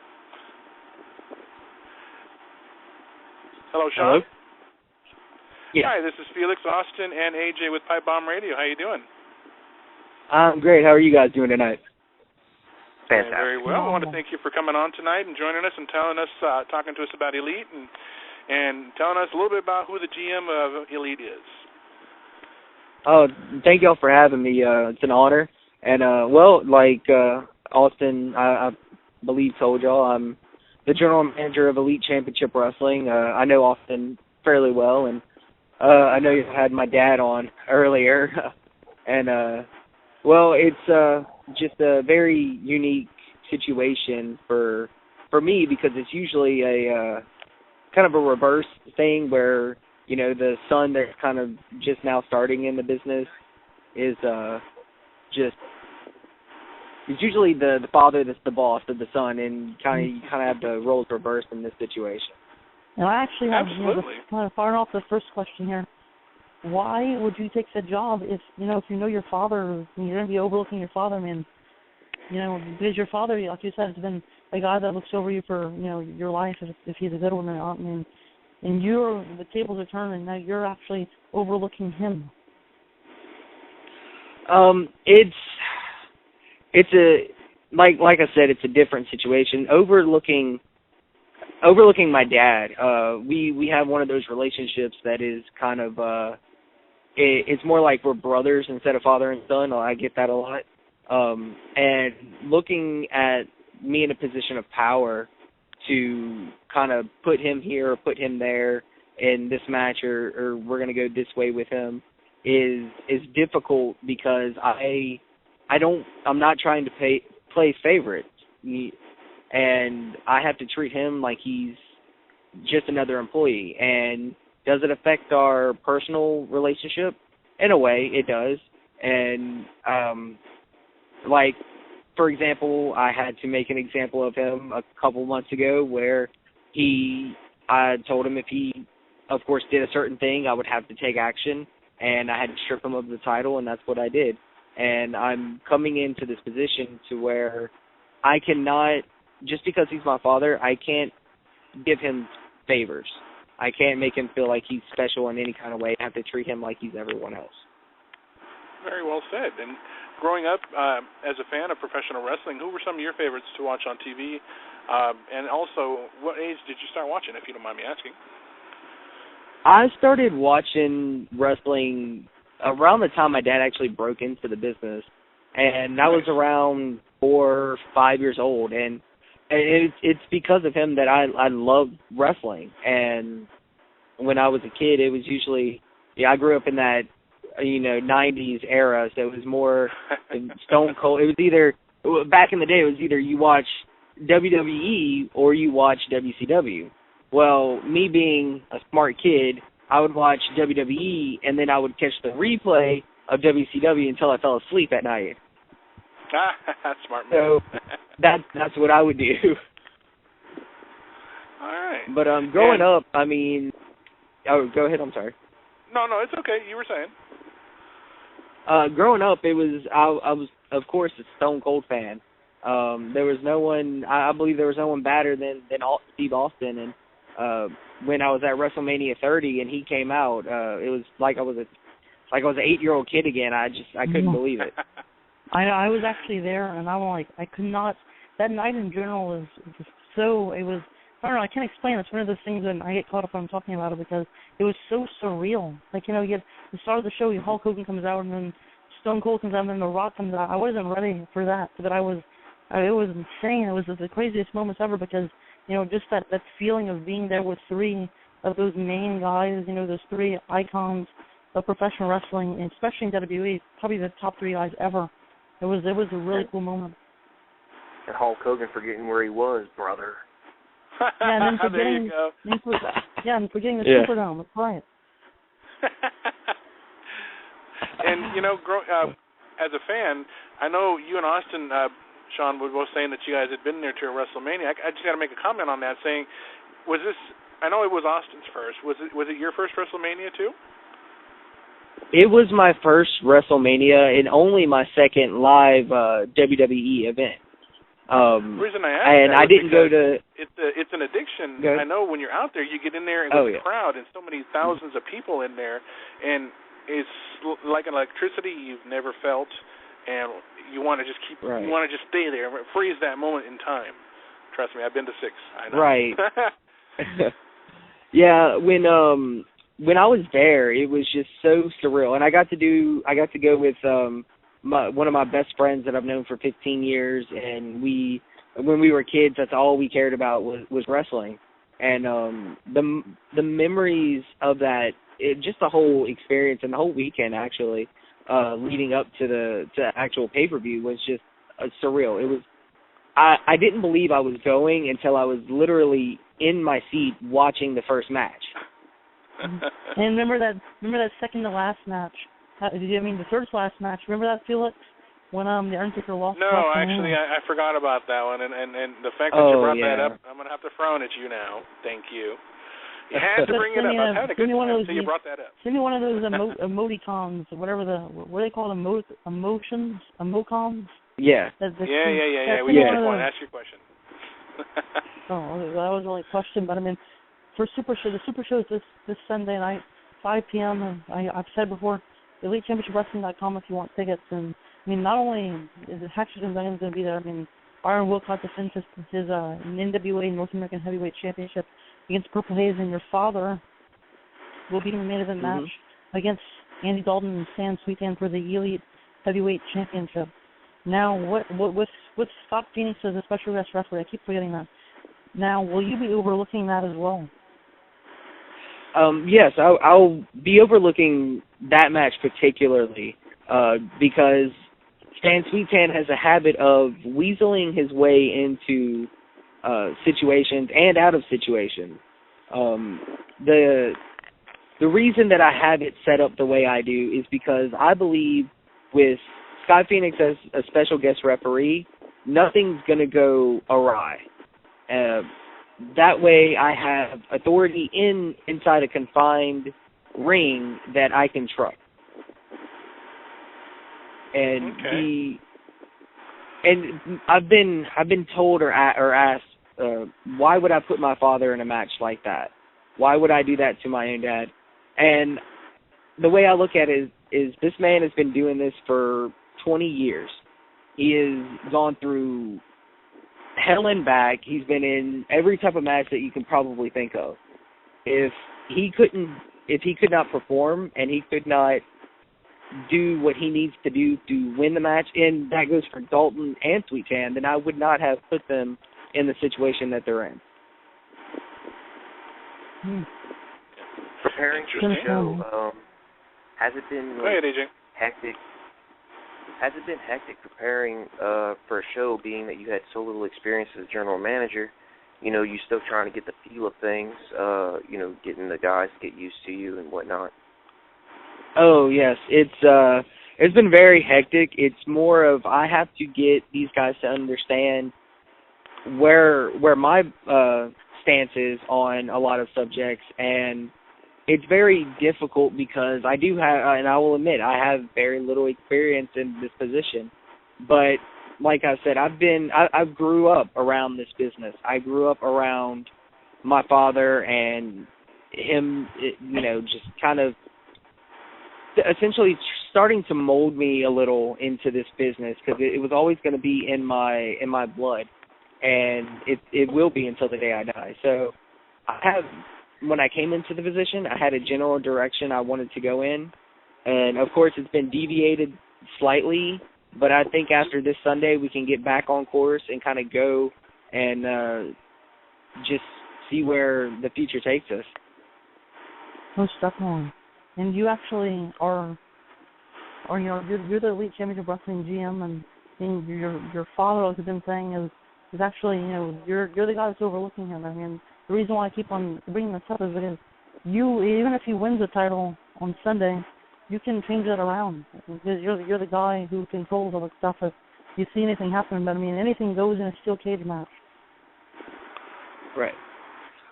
Hello, Sean. Hello? Yeah. Hi, this is Felix, Austin, and AJ with Pipebomb Radio. How you doing? I'm great. How are you guys doing tonight? Fantastic. Very well. I want to thank you for coming on tonight and joining us and telling us, talking to us about Elite and telling us a little bit about who the GM of Elite is. Oh, thank y'all for having me. It's an honor. And, like Austin, I believe told y'all, I'm the general manager of Elite Championship Wrestling. I know Austin fairly well, and I know you had my dad on earlier. And, it's just a very unique situation for me because it's usually a kind of a reverse thing where, the son that's kind of just now starting in the business is it's usually the father that's the boss of the son, and you kind of have the roles reversed in this situation. Now, I actually have kind of firing off the first question here. Why would you take the job if you know your father, and you're going to be overlooking your father? I mean, because your father, like you said, has been a guy that looks over you for your life if he's a good one or not. I mean, and the tables are turned, and now you're actually overlooking him. It's a like I said, it's a different situation. Overlooking my dad, we have one of those relationships that is kind of it's more like we're brothers instead of father and son. I get that a lot. And looking at me in a position of power to kind of put him here or put him there in this match, or we're going to go this way with him, is difficult because I'm not trying to play favorites, and I have to treat him like he's just another employee. And does it affect our personal relationship? In a way, it does. And like, for example, I had to make an example of him a couple months ago where I told him if he, of course, did a certain thing, I would have to take action, and I had to strip him of the title, and that's what I did. And I'm coming into this position to where I cannot, just because he's my father, I can't give him favors. I can't make him feel like he's special in any kind of way. I have to treat him like he's everyone else. Very well said. And growing up as a fan of professional wrestling, who were some of your favorites to watch on TV? And also, what age did you start watching, if you don't mind me asking? I started watching wrestling around the time my dad actually broke into the business, and I was around 4 or 5 years old, and it's because of him that I love wrestling. And when I was a kid, it was usually, I grew up in that 90s era, so it was more Stone Cold. It was either, back in the day, it was either you watch WWE or you watch WCW. Well, me being a smart kid, I would watch WWE, and then I would catch the replay of WCW until I fell asleep at night. That's smart move. So that's what I would do. All right. But growing up, I mean, go ahead. I'm sorry. No, it's okay. You were saying. Growing up, I was of course a Stone Cold fan. There was no one. I believe there was no one better than Steve Austin. And when I was at WrestleMania 30 and he came out, it was like I was an 8-year-old kid again. I couldn't believe it. I was actually there, and I'm like, I could not. That night in general was so. It was. I don't know. I can't explain. It's one of those things that I get caught up on talking about it because it was so surreal. Like, you get the start of the show, Hulk Hogan comes out, and then Stone Cold comes out, and then The Rock comes out. I wasn't ready for that, but it was insane. It was the craziest moments ever because just that feeling of being there with 3 of those main guys. Those 3 icons of professional wrestling, and especially in WWE, probably the top 3 guys ever. It was a really cool moment. And Hulk Hogan forgetting where he was, brother. Yeah, and then forgetting, and forgetting the Superdome. That's right. And as a fan, I know you and Austin, Sean, were both saying that you guys had been there to WrestleMania. I just got to make a comment on that, saying, was this? I know it was Austin's first. Was it your first WrestleMania too? It was my first WrestleMania and only my second live WWE event. The reason I asked and I didn't go to. It's an addiction. I know when you're out there, you get in there and with the crowd and so many thousands of people in there, and it's like an electricity you've never felt, and you want to just keep. Right. You want to just stay there, freeze that moment in time. Trust me, I've been to 6. I know. Right. Yeah, when I was there, it was just so surreal, and I got to go with one of my best friends that I've known for 15 years, and when we were kids, that's all we cared about was wrestling. And the memories of that, just the whole experience and the whole weekend actually, leading up to the actual pay-per-view was just surreal. It was, I didn't believe I was going until I was literally in my seat watching the first match. And remember that second to last match. The third to last match. Remember that, Felix? When the Undertaker lost. No, actually, I forgot about that one, and the fact that you brought that up, I'm gonna have to frown at you now. Thank you. You had to bring it up. I've had a good time until you brought that up. Send me one of those emoticons, whatever what are they called? Emotions? Emocons? Yeah. Yeah. We get your point. Ask your question. That was only a question, but for Super Show, the Super Show is this Sunday night, 5 p.m. And I've said before, EliteChampionshipWrestling.com if you want tickets. And not only is Hatchet Dungan's going to be there. Byron Wilcott defends his NWA North American Heavyweight Championship against Purple Haze, and your father will be in the main event match against Andy Dalton and Sam Sweetan for the Elite Heavyweight Championship. Now, with Scott Phoenix as a special guest referee, I keep forgetting that. Now, will you be overlooking that as well? Yes, I'll be overlooking that match particularly because Stan Sweetan has a habit of weaseling his way into situations and out of situations. The reason that I have it set up the way I do is because I believe with Scott Phoenix as a special guest referee, nothing's going to go awry. That way I have authority inside a confined ring that I can trust. And I've been told or asked, why would I put my father in a match like that? Why would I do that to my own dad? And the way I look at it is this man has been doing this for 20 years. He has gone through hell and back. He's been in every type of match that you can probably think of. If he could not perform and he could not do what he needs to do to win the match, and that goes for Dalton and Sweetan, then I would not have put them in the situation that they're in. Preparing for the show, has it been hectic? Has it been hectic preparing for a show, being that you had so little experience as general manager? You know, you still trying to get the feel of things, getting the guys to get used to you and whatnot. Oh, yes. It's been very hectic. It's more of I have to get these guys to understand where my stance is on a lot of subjects, and it's very difficult because I do have, and I will admit, I have very little experience in this position. But like I said, I grew up around this business. I grew up around my father and him, just kind of essentially starting to mold me a little into this business, because it was always going to be in my blood, and it will be until the day I die. So when I came into the position, I had a general direction I wanted to go in, and of course it's been deviated slightly, but I think after this Sunday we can get back on course and kind of go and just see where the future takes us. Most definitely. And you actually are you're the Elite Championship Wrestling GM, and your father, like I've been saying, is actually, you're the guy that's overlooking him. I mean, the reason why I keep on bringing this up is because even if he wins the title on Sunday, you can change that around, because you're the guy who controls all the stuff. If you see anything happen, but I mean, anything goes in a steel cage match.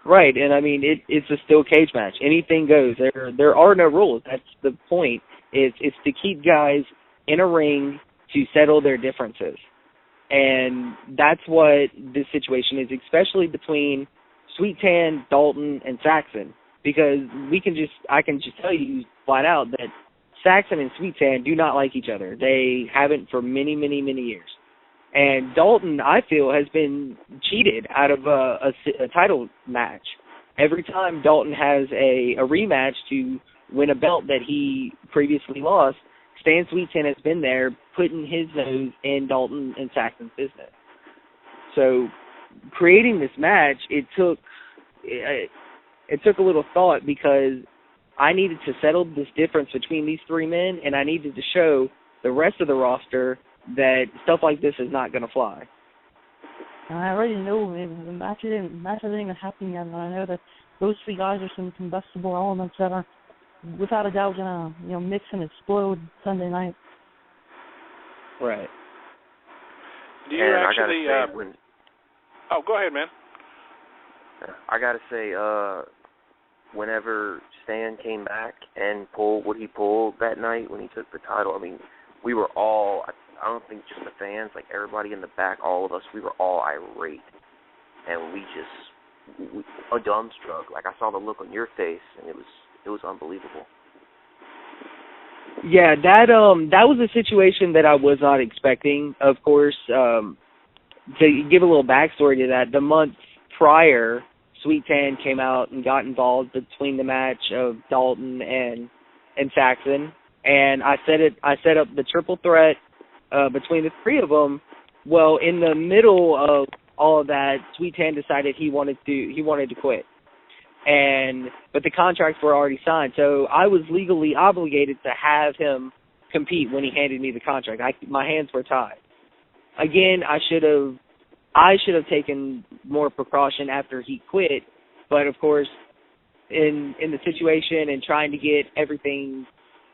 Right, and I mean it's a steel cage match. Anything goes. There are no rules. That's the point. It's to keep guys in a ring to settle their differences, and that's what this situation is, especially between Sweetan, Dalton, and Saxon, because I can just tell you flat out that Saxon and Sweetan do not like each other. They haven't for many, many, many years. And Dalton, I feel, has been cheated out of a title match. Every time Dalton has a rematch to win a belt that he previously lost, Stan Sweetan has been there putting his nose in Dalton and Saxon's business. So creating this match, it took a little thought, because I needed to settle this difference between these three men, and I needed to show the rest of the roster that stuff like this is not going to fly. I already know the match isn't even happening yet, and I know that those three guys are some combustible elements that are, without a doubt, going to mix and explode Sunday night. Right. Do you actually? Oh, go ahead, man. I gotta say, whenever Stan came back and pulled what he pulled that night when he took the title, I mean, we were all, I don't think just the fans, like everybody in the back, all of us, we were all irate. And we dumbstruck. Like, I saw the look on your face, and it was unbelievable. Yeah, that was a situation that I was not expecting. Of course, to give a little backstory to that, the month prior, Sweetan came out and got involved between the match of Dalton and Saxon, and I set up the triple threat between the three of them. Well, in the middle of all of that, Sweet Tan decided he wanted to quit, but the contracts were already signed, so I was legally obligated to have him compete when he handed me the contract. My hands were tied. Again, I should have taken more precaution after he quit, but of course, in the situation and trying to get everything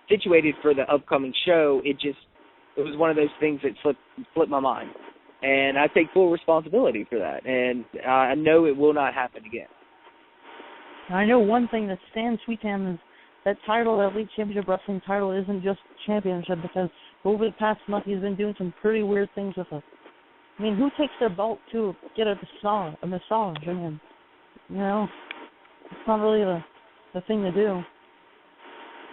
situated for the upcoming show, it was one of those things that slipped my mind, and I take full responsibility for that, and I know it will not happen again. I know one thing that stands Sweet Tan is that title, that Elite Championship Wrestling title, isn't just championship, because over the past month he's been doing some pretty weird things with it. I mean, who takes their belt to get a massage? I mean, you know, it's not really the thing to do.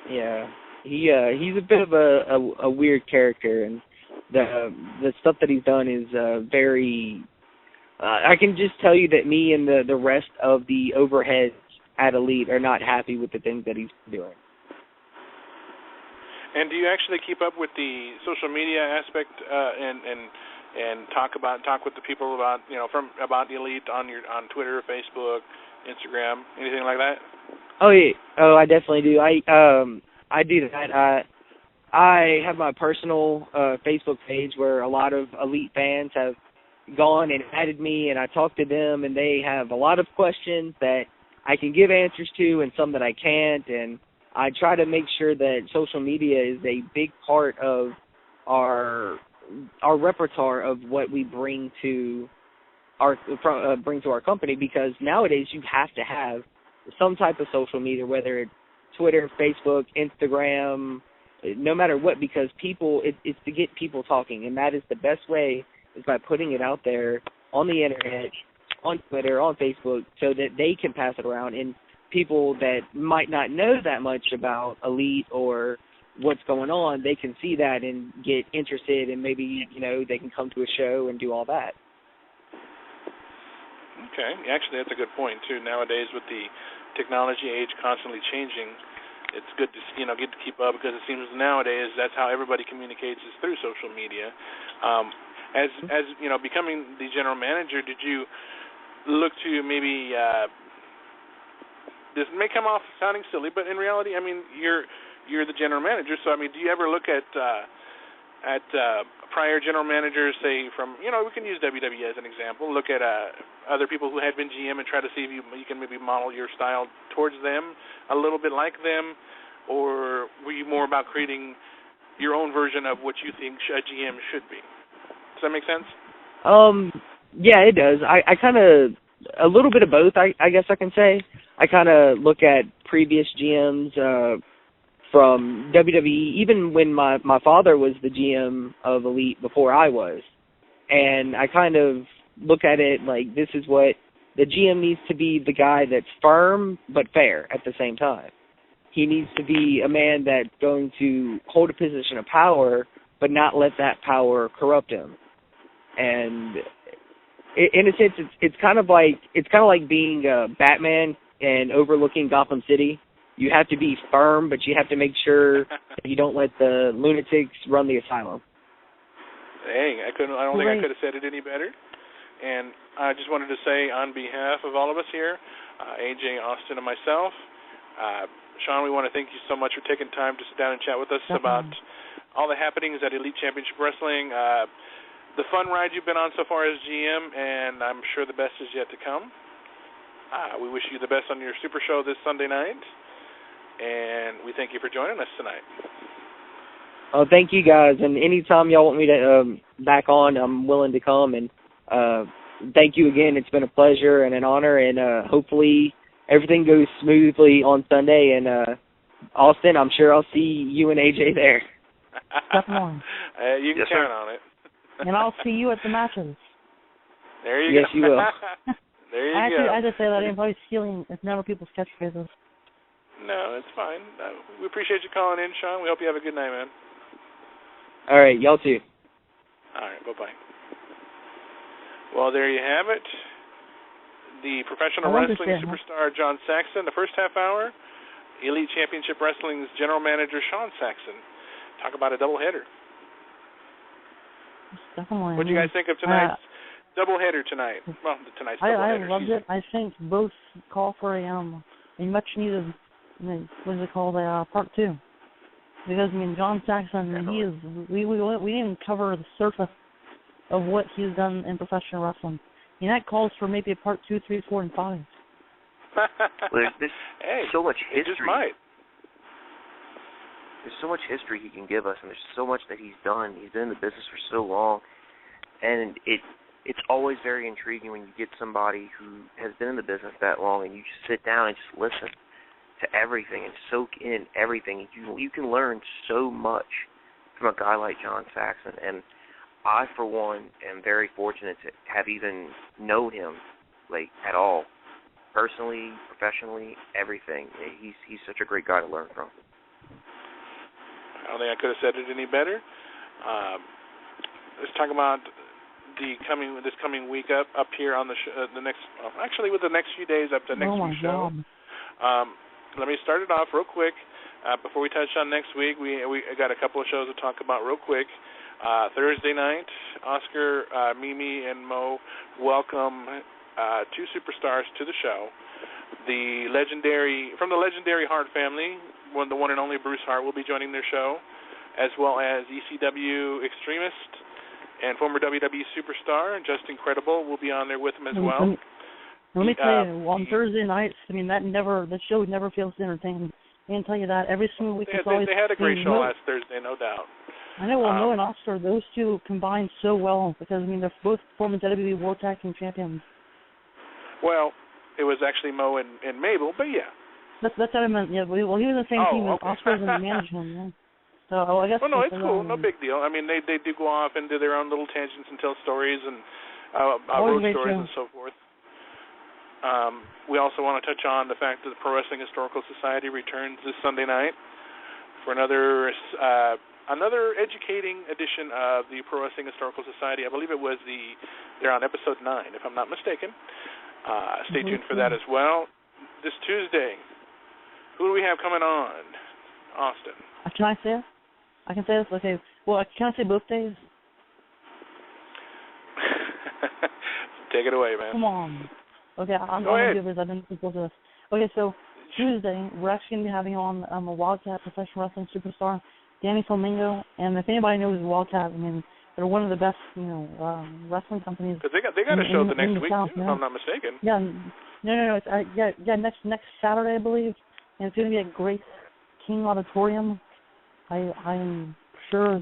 Yeah, he's a bit of a weird character, and the stuff that he's done is very. I can just tell you that me and the rest of the overheads at Elite are not happy with the things that he's doing. And do you actually keep up with the social media aspect and talk with the people about about the Elite on Twitter, Facebook, Instagram, anything like that? Oh yeah, I definitely do. I do that. I have my personal Facebook page where a lot of Elite fans have gone and added me, and I talk to them, and they have a lot of questions that I can give answers to and some that I can't, and I try to make sure that social media is a big part of our repertoire of what we bring to our company, because nowadays you have to have some type of social media, whether it's Twitter, Facebook, Instagram, no matter what, because it's to get people talking, and that is the best way, is by putting it out there on the internet, on Twitter, on Facebook, so that they can pass it around, and people that might not know that much about Elite or what's going on, they can see that and get interested, and maybe, they can come to a show and do all that. Okay. Actually, that's a good point, too. Nowadays, with the technology age constantly changing, it's good to get to keep up, because it seems nowadays that's how everybody communicates, is through social media. As becoming the general manager, did you look to maybe this may come off sounding silly, but in reality, I mean, you're the general manager, so I mean, do you ever look at prior general managers, say from we can use WWE as an example, look at other people who had been GM and try to see if you can maybe model your style towards them, a little bit like them, or were you more about creating your own version of what you think a GM should be? Does that make sense? Yeah, it does. I kind of, a little bit of both, I guess I can say. I kind of look at previous GMs from WWE, even when my father was the GM of Elite before I was. And I kind of look at it like, this is what the GM needs to be, the guy that's firm but fair at the same time. He needs to be a man that's going to hold a position of power but not let that power corrupt him. And in a sense, it's kind of like being Batman and overlooking Gotham City. You have to be firm, but you have to make sure that you don't let the lunatics run the asylum. Dang, I don't think I could have said it any better. And I just wanted to say, on behalf of all of us here, AJ, Austin, and myself, Sean, we want to thank you so much for taking time to sit down and chat with us about all the happenings at Elite Championship Wrestling, the fun ride you've been on so far as GM, and I'm sure the best is yet to come. We wish you the best on your Super Show this Sunday night, and we thank you for joining us tonight. Oh, thank you guys, and anytime y'all want me to back on, I'm willing to come, and thank you again. It's been a pleasure and an honor, and hopefully everything goes smoothly on Sunday, and Austin, I'm sure I'll see you and AJ there. Definitely. You can count on it. And I'll see you at the matches. There you go. Yes, you will. There you go. I just say that I'm probably stealing never people's catchphrases. No, it's fine. We appreciate you calling in, Sean. We hope you have a good night, man. All right, y'all too. All right, bye-bye. Well, there you have it. The professional wrestling superstar John Saxon, the first half hour. Elite Championship Wrestling's general manager Sean Saxon. Talk about a doubleheader. Definitely. What do you guys think of tonight's doubleheader tonight? Well, tonight's doubleheader. I loved it. I think both call for a much needed, what is it called, part 2. Because John Saxon, we didn't cover the surface of what he's done in professional wrestling. That calls for maybe a part 2, 3, 4, and 5. Well, there's so much history. It just might. There's so much history he can give us, and there's so much that he's done. He's been in the business for so long, and it's always very intriguing when you get somebody who has been in the business that long, and you just sit down and just listen to everything and soak in everything. You can learn so much from a guy like John Saxon, and I, for one, am very fortunate to have even known him, at all. Personally, professionally, everything. He's such a great guy to learn from. I don't think I could have said it any better. Let's talk about this coming week up here on the next. With the next few days up to next week's show. Let me start it off real quick. Before we touch on next week, we got a couple of shows to talk about real quick. Thursday night, Oscar, Mimi, and Mo welcome 2 superstars to the show. From the legendary Hart family, the one and only Bruce Hart will be joining their show, as well as ECW extremist and former WWE superstar Justin Credible will be on there with him as well. Let me tell you, on Thursday nights, that show never fails to entertain. I can tell you that every single week. They had a great show last Thursday, no doubt. I know. Well, Mo and Oscar, those two combined so well because they're both former WWE World Tag Team champions. Well, it was actually Mo and Mabel, but yeah. That's what I meant. Yeah, well, he was in the same team as Oscar and the management. Yeah. So I guess. Well, no, it's cool. No big deal. They do go off into their own little tangents and tell stories and road stories and so forth. We also want to touch on the fact that the Pro Wrestling Historical Society returns this Sunday night for another educating edition of the Pro Wrestling Historical Society. I believe they're on episode 9, if I'm not mistaken. Stay tuned for that as well. This Tuesday, who do we have coming on? Austin. Can I say it? I can say this? Okay. Well, can I say both days? Take it away, man. Come on. Okay, I'm going to do this. I've been looking to this. Okay, so Tuesday, we're actually going to be having on a Wildcat professional wrestling superstar, Danny Flamingo. And if anybody knows Wildcat, they're one of the best, wrestling companies. Because they got a show the next week, South, too, if I'm not mistaken. Yeah, no. It's, next Saturday, I believe, and it's going to be at Grace King Auditorium. I'm sure.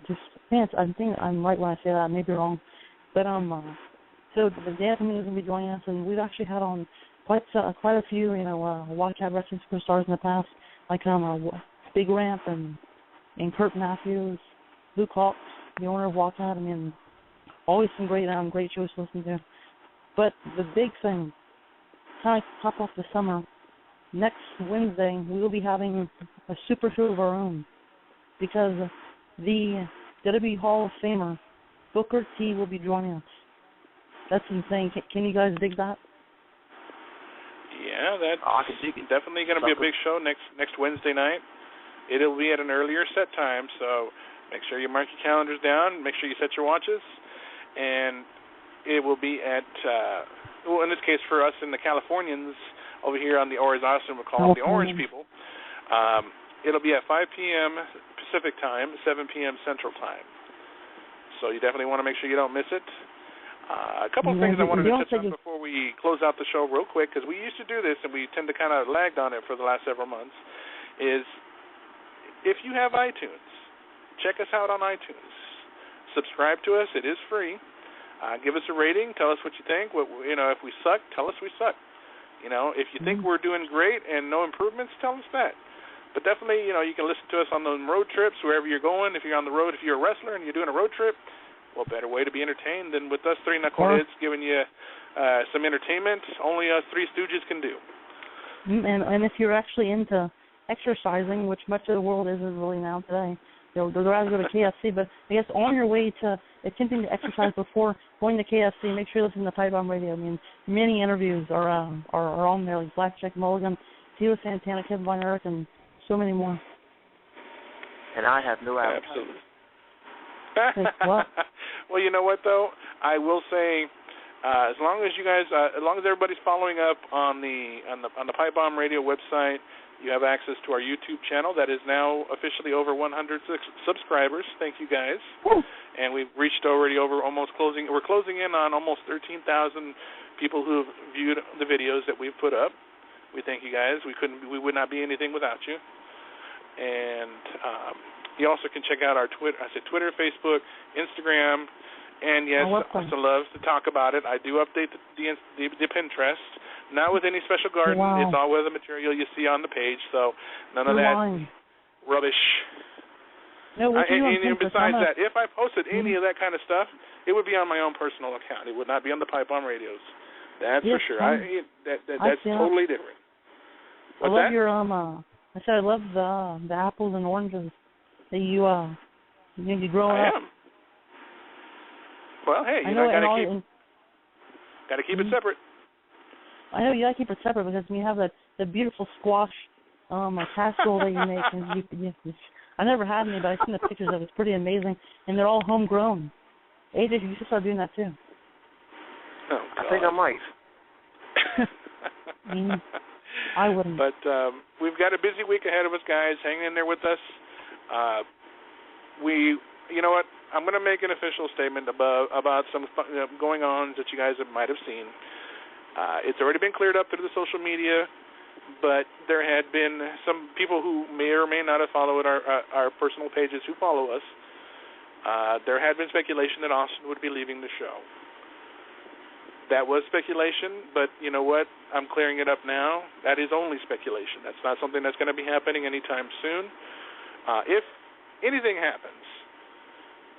I think I'm right when I say that. I may be wrong, but so the Dan Flamingo is going to be joining us, and we've actually had on quite a few, Wildcat wrestling superstars in the past, like Big Ramp and Kurt Matthews, Luke Hawks, the owner of Wildcat. Always some great shows to listen to. But the big thing, kind of top off the summer, next Wednesday we will be having a super show of our own because the WWE Hall of Famer Booker T will be joining us. That's insane. Can you guys dig that? Yeah, that's definitely going to be a big show next Wednesday night. It'll be at an earlier set time, so make sure you mark your calendars down. Make sure you set your watches. And it will be at, in this case for us in the Californians over here on the Orange Austin, we'll call it the Orange people. It'll be at 5 p.m. Pacific time, 7 p.m. Central time. So you definitely want to make sure you don't miss it. A couple of things I wanted to touch on before we close out the show real quick, because we used to do this and we tend to kind of lagged on it for the last several months, is if you have iTunes, check us out on iTunes. Subscribe to us. It is free. Give us a rating. Tell us what you think. If we suck, tell us we suck. If you think we're doing great and no improvements, tell us that. But definitely, you can listen to us on those road trips, wherever you're going. If you're on the road, if you're a wrestler and you're doing a road trip, what better way to be entertained than with us three knuckleheads giving you some entertainment only us three stooges can do. And if you're actually into exercising, which much of the world isn't really now today, they'll rather go to KFC. But I guess on your way to attempting to exercise before going to KFC, make sure you listen to Pipebomb Radio. Many interviews are on there, like Blackjack Mulligan, Tito Santana, Kevin Von Erich, and so many more. And I have no appetite. Absolutely. What? Well, you know what though? I will say, as long as you guys, as long as everybody's following up on the Pipebomb Radio website, you have access to our YouTube channel that is now officially over 100 subscribers. Thank you guys. Woo. And we've reached already over we're closing in on almost 13,000 people who have viewed the videos that we've put up. We thank you guys. We would not be anything without you. And you also can check out our Twitter, Facebook, Instagram, and yes, I still love to talk about it. I do update the Pinterest, not with any special garden. Wow. It's all with the material you see on the page, so none of that rubbish. No, and besides that, if I posted any of that kind of stuff, it would be on my own personal account. It would not be on the Pipebomb Radios. That's for sure. That's totally different. What's I love that? your I said I love the apples and oranges that you grow up. I am. Well, hey, gotta keep it separate. I know you gotta keep it separate because you have the beautiful squash casserole that you make, and I never had any, but I've seen the pictures of it. It's pretty amazing, and they're all homegrown. AJ, you should start doing that too. Oh, God. I think I might. I wouldn't. But we've got a busy week ahead of us, guys. Hang in there with us. You know what? I'm going to make an official statement about some going-ons that you guys might have seen. It's already been cleared up through the social media, but there had been some people who may or may not have followed our personal pages who follow us. There had been speculation that Austin would be leaving the show. That was speculation, but you know what? I'm clearing it up now. That is only speculation. That's not something that's going to be happening anytime soon. If anything happens,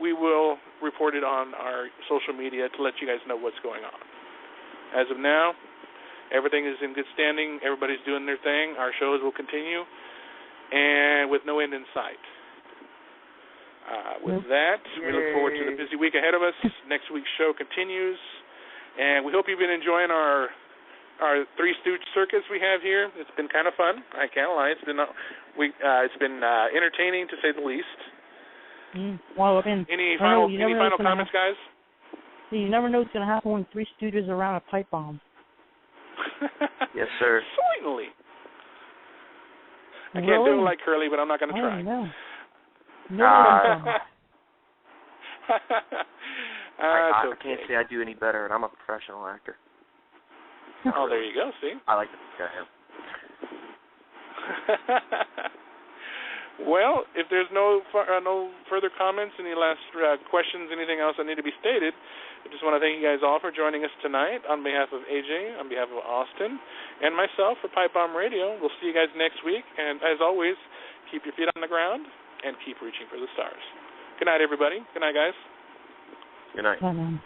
we will report it on our social media to let you guys know what's going on. As of now, everything is in good standing. Everybody's doing their thing. Our shows will continue, and with no end in sight. With that, we look forward to the busy week ahead of us. Next week's show continues, and we hope you've been enjoying our Three Stooge circus we have here. It's been kind of fun. I can't lie. It's been entertaining to say the least. Well, and any final comments, guys? You never know what's going to happen when Three Stooges are around a pipe bomb. Yes, sir. Certainly. I can't do it like Curly, but I'm not going to try. No. I can't say I do any better, and I'm a professional actor. Oh, there you go. See? I like to think I am. Well, if there's no further comments, any last questions, anything else that need to be stated, I just want to thank you guys all for joining us tonight on behalf of AJ, on behalf of Austin, and myself for Pipebomb Radio. We'll see you guys next week, and as always, keep your feet on the ground and keep reaching for the stars. Good night, everybody. Good night, guys. Good night. Bye, man.